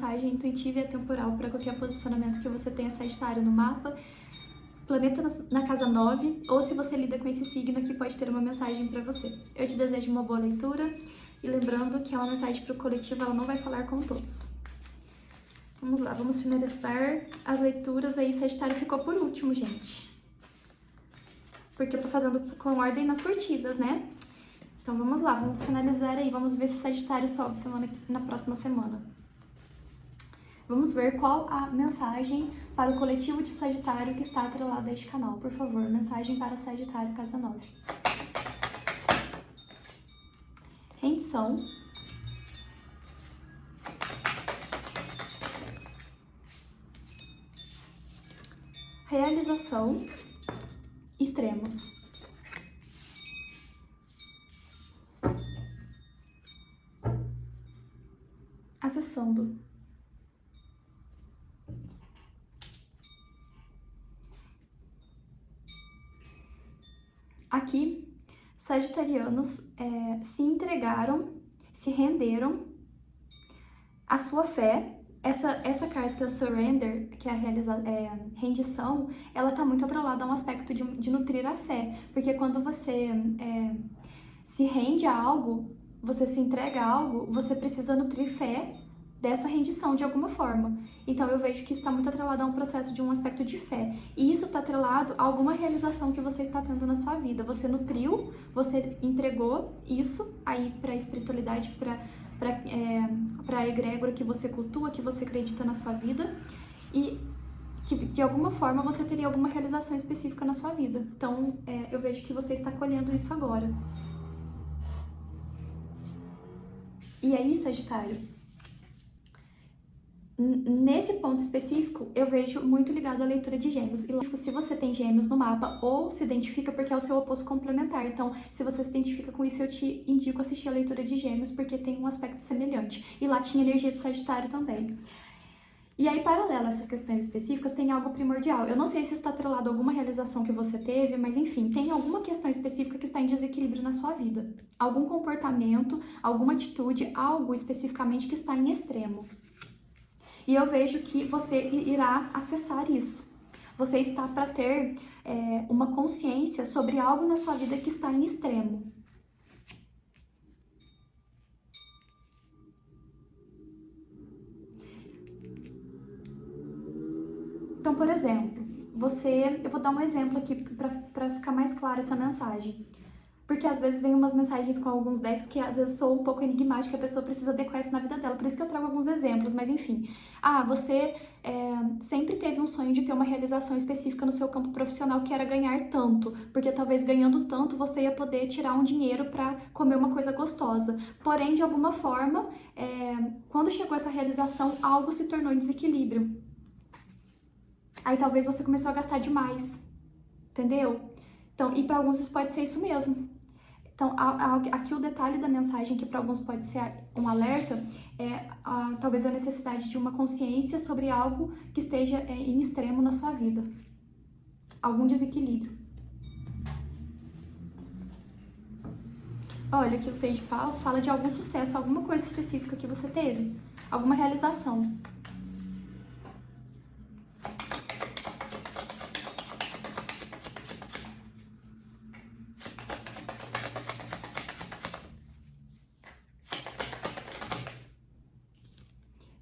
mensagem intuitiva e atemporal para qualquer posicionamento que você tenha Sagitário no mapa, planeta na casa 9, ou se você lida com esse signo aqui, pode ter uma mensagem para você. Eu te desejo uma boa leitura e lembrando que é uma mensagem para o coletivo, ela não vai falar com todos. Vamos lá, vamos finalizar as leituras aí. Sagitário ficou por último, gente, porque eu tô fazendo com ordem nas curtidas, né? Então vamos lá, vamos finalizar aí, vamos ver se Sagitário sobe na próxima semana. Vamos ver qual a mensagem para o coletivo de Sagitário que está atrelado a este canal. Por favor, mensagem para Sagitário, casa 9. Rendição. Realização. Extremos. Acessando. Aqui, sagitarianos se entregaram, se renderam à sua fé. Essa carta Surrender, que é a rendição, ela tá muito atrelada a um aspecto de nutrir a fé. Porque quando você se rende a algo, você se entrega a algo, você precisa nutrir fé dessa rendição de alguma forma. Então eu vejo que está muito atrelado a um processo de um aspecto de fé. E isso está atrelado a alguma realização que você está tendo na sua vida. Você nutriu, você entregou isso aí para a espiritualidade, para a egrégora que você cultua, que você acredita na sua vida. E que de alguma forma você teria alguma realização específica na sua vida. Então eu vejo que você está colhendo isso agora. E aí, Sagitário, nesse ponto específico, eu vejo muito ligado à leitura de Gêmeos. E se você tem Gêmeos no mapa, ou se identifica porque é o seu oposto complementar. Então, se você se identifica com isso, eu te indico assistir a leitura de Gêmeos, porque tem um aspecto semelhante. E lá tinha energia de Sagitário também. E aí, paralelo a essas questões específicas, tem algo primordial. Eu não sei se isso está atrelado a alguma realização que você teve, mas enfim, tem alguma questão específica que está em desequilíbrio na sua vida. Algum comportamento, alguma atitude, algo especificamente que está em extremo. E eu vejo que você irá acessar isso. Você está para ter uma consciência sobre algo na sua vida que está em extremo. Então, por exemplo, eu vou dar um exemplo aqui para ficar mais clara essa mensagem. Porque às vezes vem umas mensagens com alguns decks que às vezes são um pouco enigmáticas, a pessoa precisa adequar isso na vida dela. Por isso que eu trago alguns exemplos, mas enfim. Você sempre teve um sonho de ter uma realização específica no seu campo profissional, que era ganhar tanto. Porque talvez ganhando tanto você ia poder tirar um dinheiro para comer uma coisa gostosa. Porém, de alguma forma, quando chegou essa realização, algo se tornou em desequilíbrio. Aí talvez você começou a gastar demais, entendeu? Então, e para alguns isso pode ser isso mesmo. Então, aqui o detalhe da mensagem, que para alguns pode ser um alerta, talvez a necessidade de uma consciência sobre algo que esteja em extremo na sua vida. Algum desequilíbrio. Olha, aqui o Seis de Paus fala de algum sucesso, alguma coisa específica que você teve, alguma realização.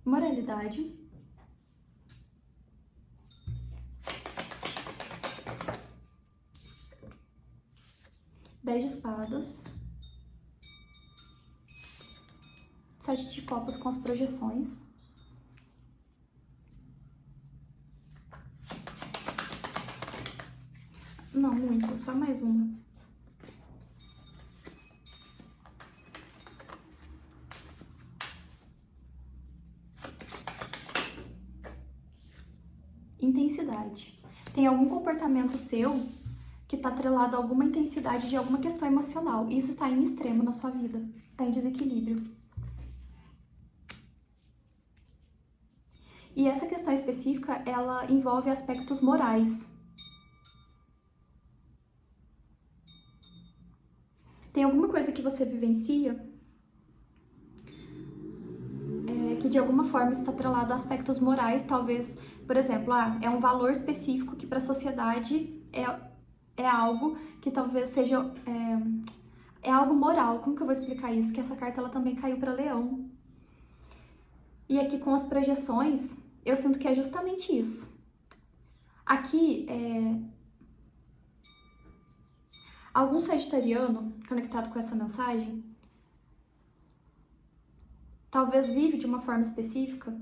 Moralidade. Dez de espadas. Sete de copas com as projeções. Não, muito, só mais uma. Intensidade. Tem algum comportamento seu que está atrelado a alguma intensidade de alguma questão emocional. E isso está em extremo na sua vida. Está em desequilíbrio. E essa questão específica, ela envolve aspectos morais. Tem alguma coisa que você vivencia que que de alguma forma isso está atrelado a aspectos morais, talvez, por exemplo, é um valor específico que para a sociedade é algo que talvez seja é algo moral. Como que eu vou explicar isso? Que essa carta ela também caiu para Leão. E aqui com as projeções, eu sinto que é justamente isso. Aqui, algum sagitariano conectado com essa mensagem, talvez vive de uma forma específica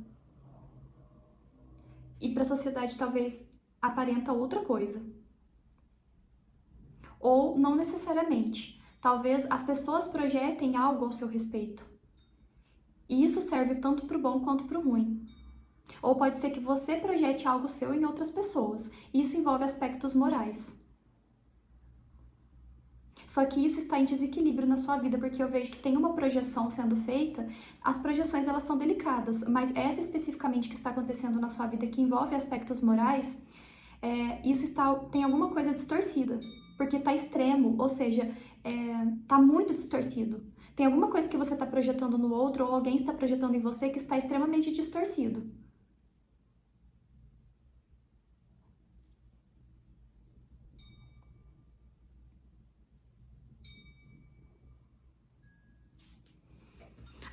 e para a sociedade talvez aparenta outra coisa. Ou não necessariamente. Talvez as pessoas projetem algo ao seu respeito. E isso serve tanto para o bom quanto para o ruim. Ou pode ser que você projete algo seu em outras pessoas. Isso envolve aspectos morais. Só que isso está em desequilíbrio na sua vida, porque eu vejo que tem uma projeção sendo feita. As projeções, elas são delicadas, mas essa especificamente que está acontecendo na sua vida, que envolve aspectos morais, tem alguma coisa distorcida, porque está extremo, ou seja, está muito distorcido. Tem alguma coisa que você está projetando no outro, ou alguém está projetando em você que está extremamente distorcido.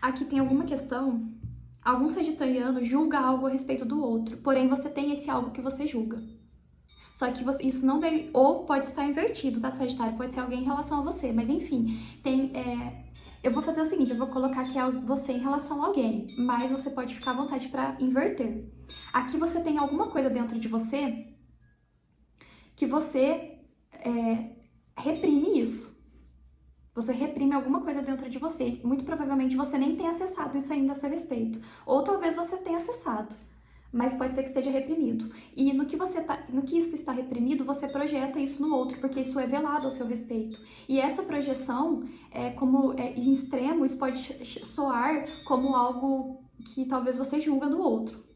Aqui tem alguma questão, algum sagitariano julga algo a respeito do outro, porém você tem esse algo que você julga. Só que isso não veio, ou pode estar invertido, tá, Sagitário? Pode ser alguém em relação a você, mas enfim, eu vou fazer o seguinte, eu vou colocar que é você em relação a alguém, mas você pode ficar à vontade para inverter. Aqui você tem alguma coisa dentro de você que você reprime isso. Você reprime alguma coisa dentro de você. Muito provavelmente você nem tem acessado isso ainda a seu respeito. Ou talvez você tenha acessado, mas pode ser que esteja reprimido. E no que isso está reprimido, você projeta isso no outro, porque isso é velado ao seu respeito. E essa projeção, em extremo, isso pode soar como algo que talvez você julga no outro.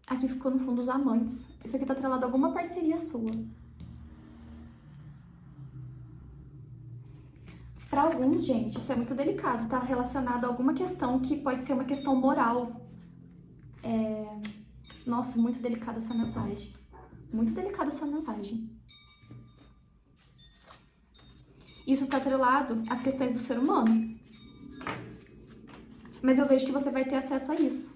Aqui ficou no fundo os amantes. Isso aqui tá atrelado a alguma parceria sua. Para alguns, gente, isso é muito delicado, tá relacionado a alguma questão que pode ser uma questão moral. Nossa, muito delicada essa mensagem. Muito delicada essa mensagem. Isso tá atrelado às questões do ser humano. Mas eu vejo que você vai ter acesso a isso.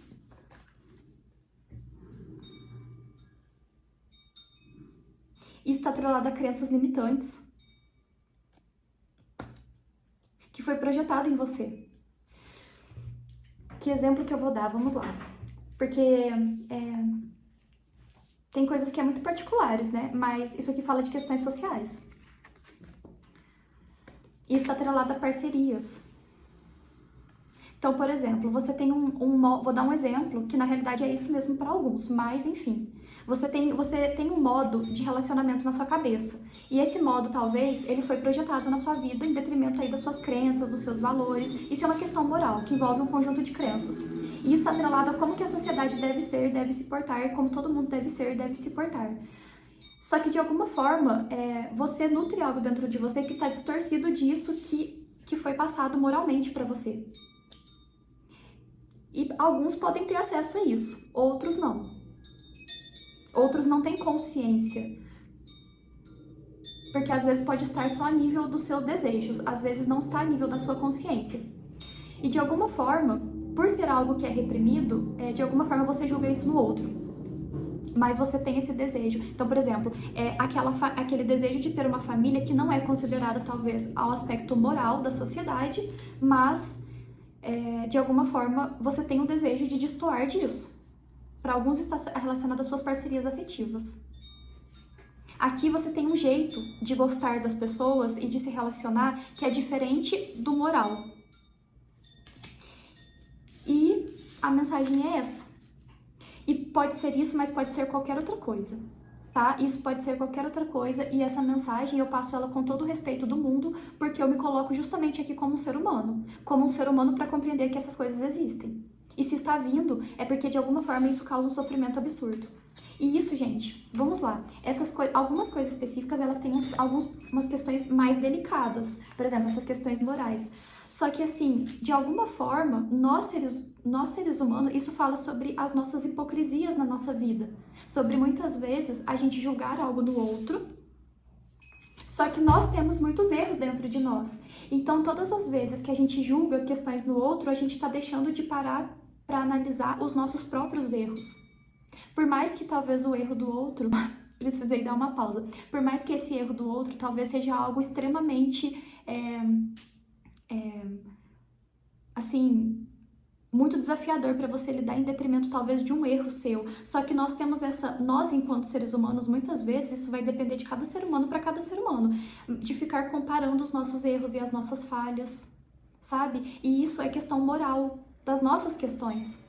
Isso está atrelado a crenças limitantes que foi projetado em você. Que exemplo que eu vou dar? Vamos lá. Porque tem coisas que é muito particulares, né? Mas isso aqui fala de questões sociais. Isso está atrelado a parcerias. Então, por exemplo, você tem vou dar um exemplo, que na realidade é isso mesmo para alguns, mas enfim. Você tem um modo de relacionamento na sua cabeça. E esse modo, talvez, ele foi projetado na sua vida em detrimento aí das suas crenças, dos seus valores. Isso é uma questão moral, que envolve um conjunto de crenças. E isso está atrelado a como que a sociedade deve ser, deve se portar, como todo mundo deve ser, deve se portar. Só que, de alguma forma, você nutre algo dentro de você que está distorcido disso que foi passado moralmente para você. E alguns podem ter acesso a isso, outros não. Outros não têm consciência. Porque às vezes pode estar só a nível dos seus desejos, às vezes não está a nível da sua consciência. E de alguma forma, por ser algo que é reprimido, de alguma forma você julga isso no outro. Mas você tem esse desejo. Então, por exemplo, aquele desejo de ter uma família que não é considerada talvez ao aspecto moral da sociedade, mas de alguma forma você tem o desejo de destoar disso. Para alguns está relacionado às suas parcerias afetivas. Aqui você tem um jeito de gostar das pessoas e de se relacionar que é diferente do moral. E a mensagem é essa. E pode ser isso, mas pode ser qualquer outra coisa, tá? Isso pode ser qualquer outra coisa e essa mensagem eu passo ela com todo o respeito do mundo, porque eu me coloco justamente aqui como um ser humano para compreender que essas coisas existem. E se está vindo, é porque de alguma forma isso causa um sofrimento absurdo. E isso, gente, vamos lá. Algumas coisas específicas, elas têm umas questões mais delicadas. Por exemplo, essas questões morais. Só que, assim, de alguma forma, nós seres humanos, isso fala sobre as nossas hipocrisias na nossa vida. Sobre, muitas vezes, a gente julgar algo no outro. Só que nós temos muitos erros dentro de nós. Então, todas as vezes que a gente julga questões no outro, a gente está deixando de parar para analisar os nossos próprios erros. Por mais que talvez o erro do outro, precisei dar uma pausa, por mais que esse erro do outro talvez seja algo extremamente, assim, muito desafiador para você lidar em detrimento talvez de um erro seu. Só que nós temos nós enquanto seres humanos, muitas vezes, isso vai depender de cada ser humano para cada ser humano, de ficar comparando os nossos erros e as nossas falhas, sabe? E isso é questão moral das nossas questões.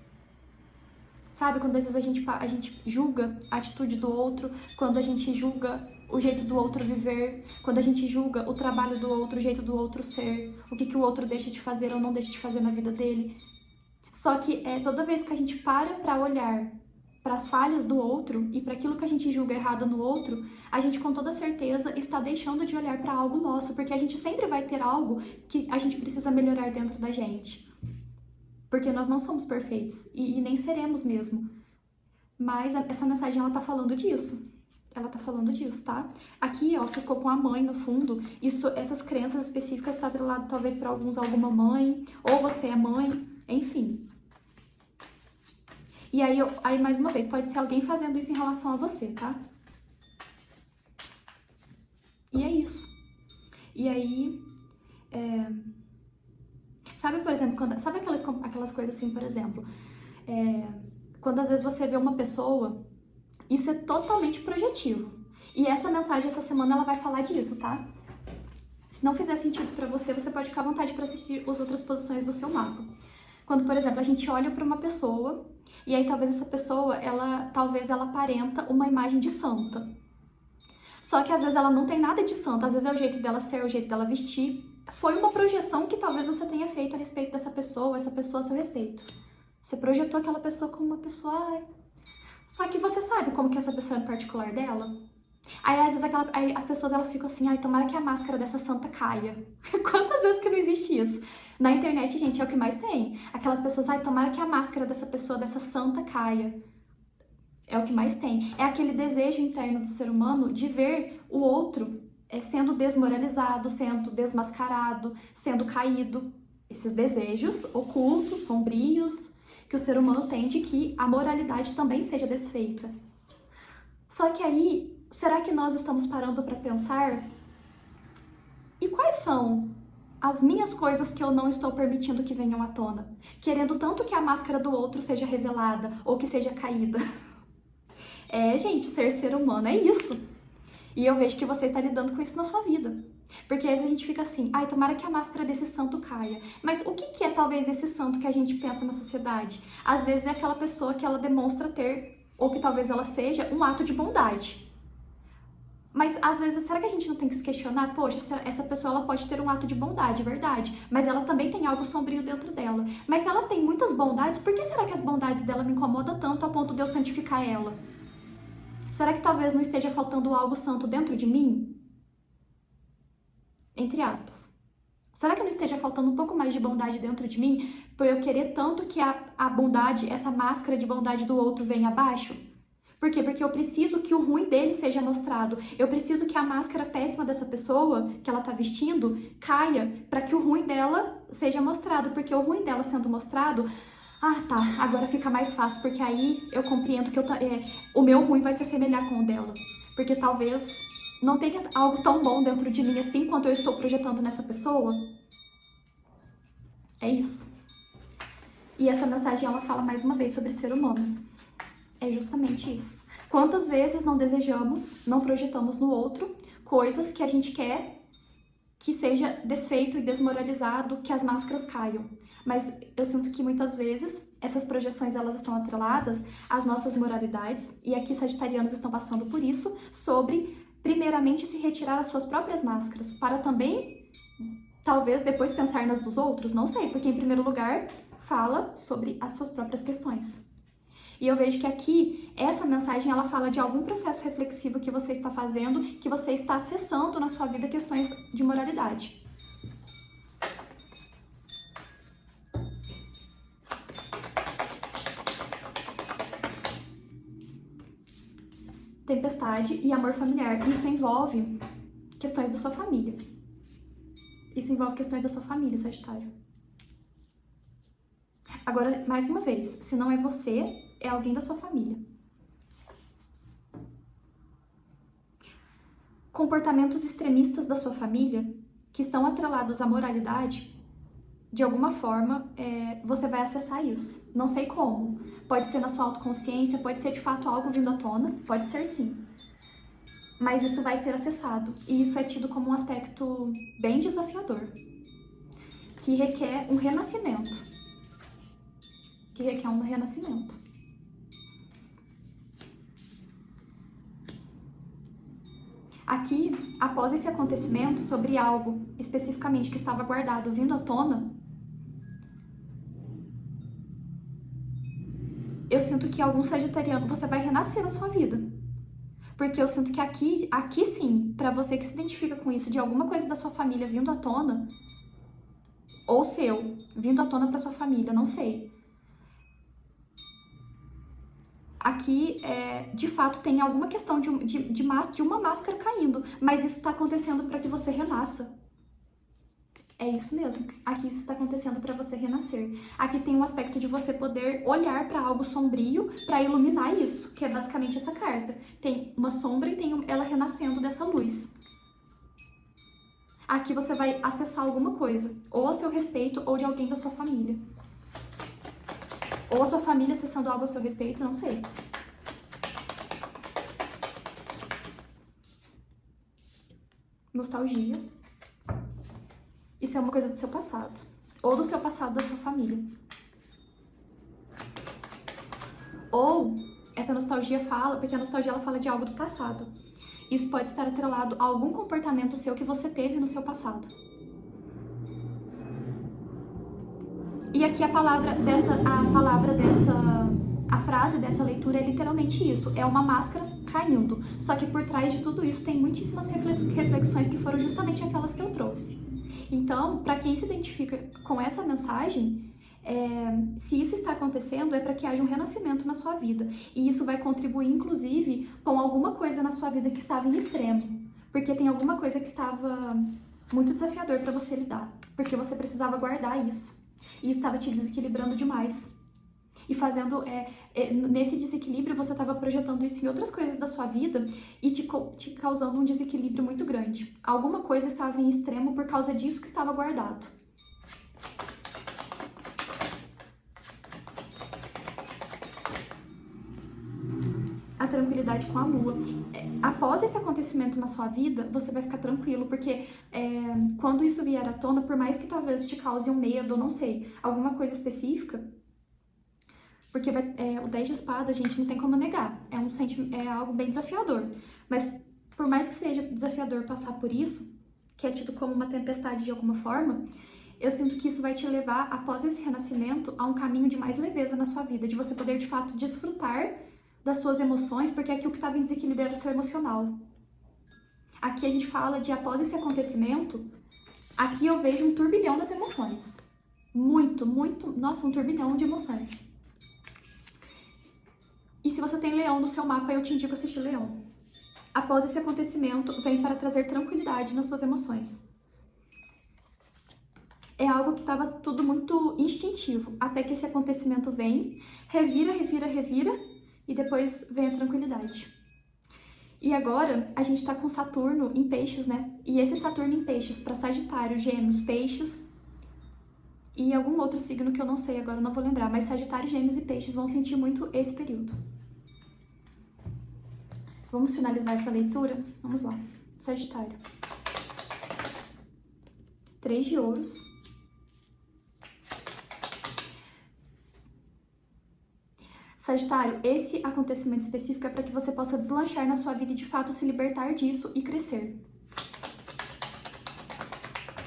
Sabe, quando às vezes a gente julga a atitude do outro, quando a gente julga o jeito do outro viver, quando a gente julga o trabalho do outro, o jeito do outro ser, o que o outro deixa de fazer ou não deixa de fazer na vida dele. Só que toda vez que a gente para olhar para as falhas do outro e para aquilo que a gente julga errado no outro, a gente com toda certeza está deixando de olhar para algo nosso, porque a gente sempre vai ter algo que a gente precisa melhorar dentro da gente. Porque nós não somos perfeitos e nem seremos mesmo. Mas essa mensagem, ela tá falando disso. Ela tá falando disso, tá? Aqui, ó, ficou com a mãe no fundo. Essas crenças específicas tá atrelado talvez para alguns alguma mãe, ou você é mãe, enfim. E aí mais uma vez, pode ser alguém fazendo isso em relação a você, tá? E é isso. E aí, sabe, por exemplo, sabe aquelas coisas assim, por exemplo, quando às vezes você vê uma pessoa, isso é totalmente projetivo. E essa mensagem, essa semana, ela vai falar disso, tá? Se não fizer sentido pra você, você pode ficar à vontade pra assistir as outras posições do seu mapa. Quando, por exemplo, a gente olha pra uma pessoa, e aí talvez essa pessoa, talvez ela aparenta uma imagem de santa. Só que às vezes ela não tem nada de santa, às vezes é o jeito dela ser, o jeito dela vestir. Foi uma projeção que talvez você tenha feito a respeito dessa pessoa, essa pessoa a seu respeito. Você projetou aquela pessoa como uma pessoa... Só que você sabe como que essa pessoa é particular dela? Aí às vezes as pessoas elas ficam assim, tomara que a máscara dessa santa caia. Quantas vezes que não existe isso? Na internet, gente, é o que mais tem. Aquelas pessoas, tomara que a máscara dessa pessoa, dessa santa caia. É o que mais tem. É aquele desejo interno do ser humano de ver o outro sendo desmoralizado, sendo desmascarado, sendo caído. Esses desejos ocultos, sombrios, que o ser humano tem de que a moralidade também seja desfeita. Só que aí, será que nós estamos parando para pensar? E quais são as minhas coisas que eu não estou permitindo que venham à tona? Querendo tanto que a máscara do outro seja revelada ou que seja caída. Gente, ser humano é isso. E eu vejo que você está lidando com isso na sua vida. Porque às vezes a gente fica assim, tomara que a máscara desse santo caia. Mas o que é talvez esse santo que a gente pensa na sociedade? Às vezes é aquela pessoa que ela demonstra ter, ou que talvez ela seja, um ato de bondade. Mas às vezes, será que a gente não tem que se questionar? Poxa, essa pessoa ela pode ter um ato de bondade, verdade. Mas ela também tem algo sombrio dentro dela. Mas se ela tem muitas bondades, por que será que as bondades dela me incomodam tanto a ponto de eu santificar ela? Será que talvez não esteja faltando algo santo dentro de mim? Entre aspas. Será que não esteja faltando um pouco mais de bondade dentro de mim por eu querer tanto que a bondade, essa máscara de bondade do outro venha abaixo? Por quê? Porque eu preciso que o ruim dele seja mostrado. Eu preciso que a máscara péssima dessa pessoa que ela tá vestindo caia para que o ruim dela seja mostrado. Porque o ruim dela sendo mostrado... tá, agora fica mais fácil, porque aí eu compreendo que o meu ruim vai se assemelhar com o dela. Porque talvez não tenha algo tão bom dentro de mim assim quanto eu estou projetando nessa pessoa. É isso. E essa mensagem, ela fala mais uma vez sobre ser humano. É justamente isso. Quantas vezes não desejamos, não projetamos no outro coisas que a gente quer que seja desfeito e desmoralizado, que as máscaras caiam. Mas eu sinto que muitas vezes essas projeções elas estão atreladas às nossas moralidades, e aqui sagitarianos estão passando por isso, sobre primeiramente se retirar as suas próprias máscaras, para também talvez depois pensar nas dos outros, não sei, porque em primeiro lugar fala sobre as suas próprias questões. E eu vejo que aqui, essa mensagem, ela fala de algum processo reflexivo que você está fazendo, que você está acessando na sua vida questões de moralidade. Tempestade e amor familiar. Isso envolve questões da sua família. Isso envolve questões da sua família, Sagitário. Agora, mais uma vez, se não é você, é alguém da sua família. Comportamentos extremistas da sua família, que estão atrelados à moralidade, de alguma forma, você vai acessar isso. Não sei como. Pode ser na sua autoconsciência, pode ser de fato algo vindo à tona, pode ser sim. Mas isso vai ser acessado. E isso é tido como um aspecto bem desafiador, que requer um renascimento. Aqui, após esse acontecimento, sobre algo especificamente que estava guardado vindo à tona, eu sinto que algum sagitariano, você vai renascer na sua vida. Porque eu sinto que aqui sim, pra você que se identifica com isso, de alguma coisa da sua família vindo à tona, ou seu, vindo à tona pra sua família, não sei. Aqui, de fato, tem alguma questão de uma máscara caindo, mas isso está acontecendo para que você renasça. É isso mesmo. Aqui isso está acontecendo para você renascer. Aqui tem um aspecto de você poder olhar para algo sombrio para iluminar isso, que é basicamente essa carta. Tem uma sombra e tem ela renascendo dessa luz. Aqui você vai acessar alguma coisa, ou a seu respeito, ou de alguém da sua família. Ou a sua família acessando algo a seu respeito, não sei. Nostalgia. Isso é uma coisa do seu passado. Ou do seu passado da sua família. Ou essa nostalgia fala, porque a nostalgia ela fala de algo do passado. Isso pode estar atrelado a algum comportamento seu que você teve no seu passado. E aqui a frase dessa leitura é literalmente isso, é uma máscara caindo. Só que por trás de tudo isso tem muitíssimas reflexões que foram justamente aquelas que eu trouxe. Então, para quem se identifica com essa mensagem, se isso está acontecendo é para que haja um renascimento na sua vida. E isso vai contribuir, inclusive, com alguma coisa na sua vida que estava em extremo. Porque tem alguma coisa que estava muito desafiador para você lidar. Porque você precisava guardar isso. E isso estava te desequilibrando demais. E fazendo, nesse desequilíbrio, você estava projetando isso em outras coisas da sua vida e te causando um desequilíbrio muito grande. Alguma coisa estava em extremo por causa disso que estava guardado. A tranquilidade com a lua. Após esse acontecimento na sua vida, você vai ficar tranquilo, porque quando isso vier à tona, por mais que talvez te cause um medo, não sei, alguma coisa específica, porque o 10 de espada, gente, não tem como negar, é algo bem desafiador, mas por mais que seja desafiador passar por isso, que é tido como uma tempestade de alguma forma, eu sinto que isso vai te levar, após esse renascimento, a um caminho de mais leveza na sua vida, de você poder, de fato, desfrutar das suas emoções, porque aqui o que estava em desequilíbrio era o seu emocional. Aqui a gente fala de, após esse acontecimento, aqui eu vejo um turbilhão das emoções. Muito, nossa, um turbilhão de emoções. E se você tem leão no seu mapa, eu te indico assistir Leão. Após esse acontecimento, vem para trazer tranquilidade nas suas emoções. É algo que estava tudo muito instintivo, até que esse acontecimento vem, revira, e depois vem a tranquilidade. E agora, a gente tá com Saturno em Peixes, né? E esse Saturno em Peixes para Sagitário, Gêmeos, Peixes e algum outro signo que eu não sei agora, não vou lembrar, mas Sagitário, Gêmeos e Peixes vão sentir muito esse período. Vamos finalizar essa leitura? Vamos lá. Sagitário. 3 de ouros. Sagitário, esse acontecimento específico é para que você possa deslanchar na sua vida e de fato se libertar disso e crescer.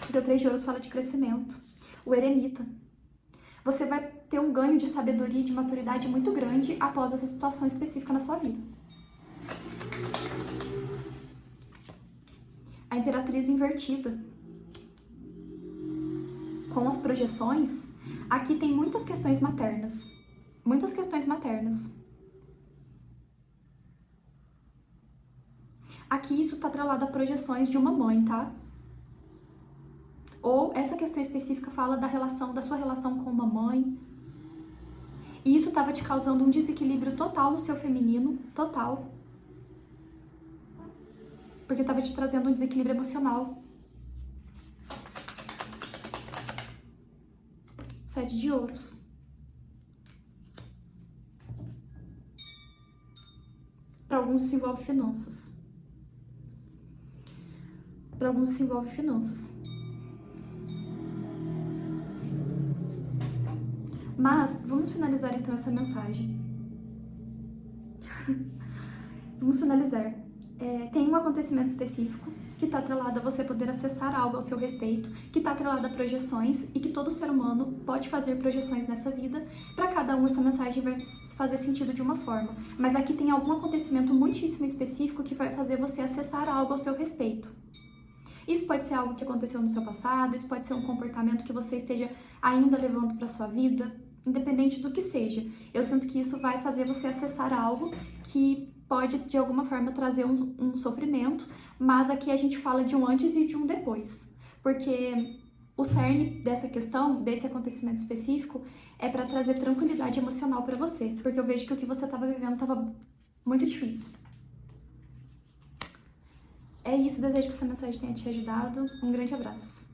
Porque o 3 de ouros fala de crescimento. O eremita. você vai ter um ganho de sabedoria e de maturidade muito grande após essa situação específica na sua vida. A Imperatriz invertida. Com as projeções, aqui tem muitas questões maternas. Muitas questões maternas. Aqui isso está atrelado a projeções de uma mãe, tá? Ou essa questão específica fala da sua relação com uma mãe. E isso estava te causando um desequilíbrio total no seu feminino, total. Porque estava te trazendo um desequilíbrio emocional. 7 de ouros. Para alguns isso envolve finanças. Para alguns isso envolve finanças. Mas vamos finalizar então essa mensagem. Vamos finalizar. Tem um acontecimento específico que está atrelado a você poder acessar algo ao seu respeito, que está atrelado a projeções e que todo ser humano pode fazer projeções nessa vida. Para cada um essa mensagem vai fazer sentido de uma forma, mas aqui tem algum acontecimento muitíssimo específico que vai fazer você acessar algo ao seu respeito. Isso pode ser algo que aconteceu no seu passado, isso pode ser um comportamento que você esteja ainda levando para sua vida, independente do que seja. Eu sinto que isso vai fazer você acessar algo que pode, de alguma forma, trazer um sofrimento, mas aqui a gente fala de um antes e de um depois, porque o cerne dessa questão, desse acontecimento específico, é para trazer tranquilidade emocional para você, porque eu vejo que o que você estava vivendo estava muito difícil. É isso, desejo que essa mensagem tenha te ajudado. Um grande abraço.